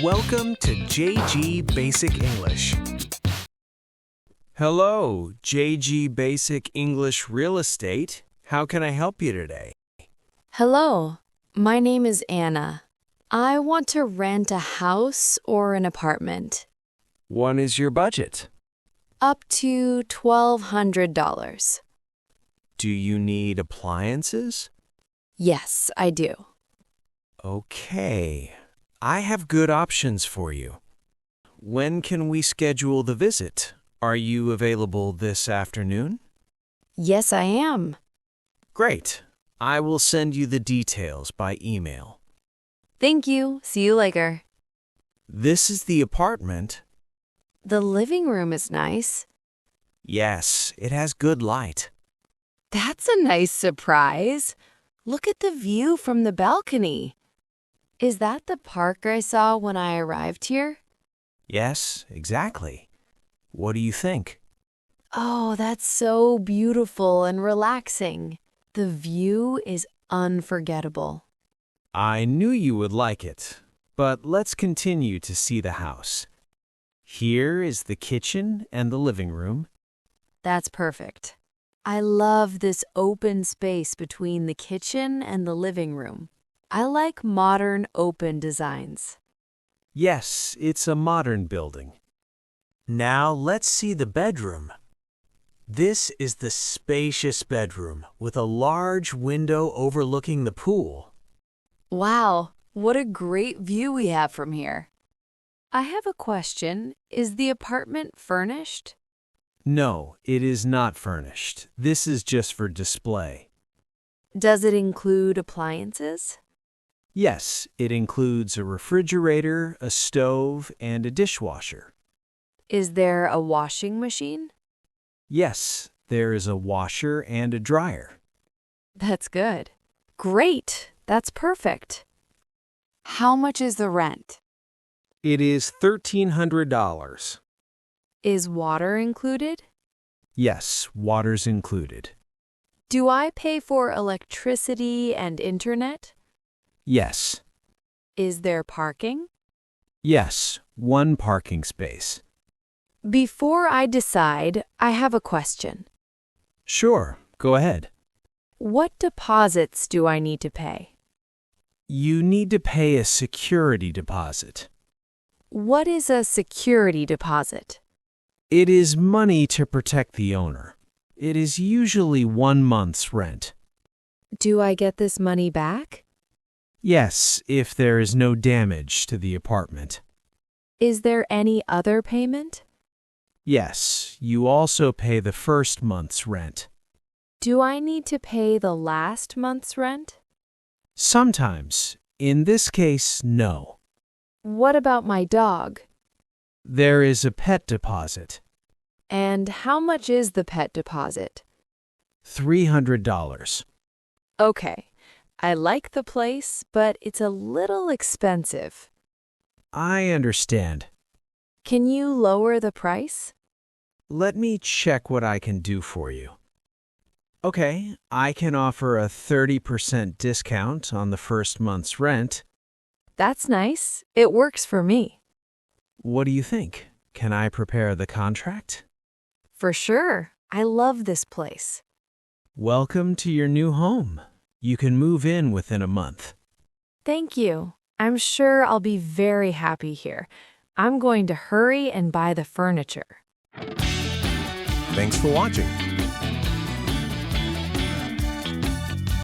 Welcome to JG Basic English. Hello, JG Basic English Real Estate. How can I help you today? Hello, my name is Anna. I want to rent a house or an apartment. What is your budget? Up to $1,200. Do you need appliances? Yes, I do. Okay, I have good options for you. When can we schedule the visit? Are you available this afternoon? Yes, I am. Great. I will send you the details by email. Thank you. See you later. This is the apartment. The living room is nice. Yes, it has good light. That's a nice surprise. Look at the view from the balcony. Is that the park I saw when I arrived here? Yes, exactly. What do you think? Oh, that's so beautiful and relaxing. The view is unforgettable. I knew you would like it, but let's continue to see the house. Here is the kitchen and the living room. That's perfect. I love this open space between the kitchen and the living room. I like modern open designs. Yes, it's a modern building. Now let's see the bedroom. This is the spacious bedroom with a large window overlooking the pool. Wow, what a great view we have from here. I have a question. Is the apartment furnished? No, it is not furnished. This is just for display. Does it include appliances? Yes, it includes a refrigerator, a stove, and a dishwasher. Is there a washing machine? Yes, there is a washer and a dryer. That's good. Great, that's perfect. How much is the rent? It is $1,300. Is water included? Yes, water's included. Do I pay for electricity and internet? Yes. Is there parking? Yes, one parking space. Before I decide, I have a question. Sure, go ahead. What deposits do I need to pay? You need to pay a security deposit. What is a security deposit? It is money to protect the owner. It is usually 1 month's rent. Do I get this money back? Yes, if there is no damage to the apartment. Is there any other payment? Yes, you also pay the first month's rent. Do I need to pay the last month's rent? Sometimes. In this case, no. What about my dog? There is a pet deposit. And how much is the pet deposit? $300. Okay, I like the place, but it's a little expensive. I understand. Can you lower the price? Let me check what I can do for you. Okay, I can offer a 30% discount on the first month's rent. That's nice. It works for me. What do you think? Can I prepare the contract? For sure. I love this place. Welcome to your new home. You can move in within a month. Thank you. I'm sure I'll be very happy here. I'm going to hurry and buy the furniture. Thanks for watching.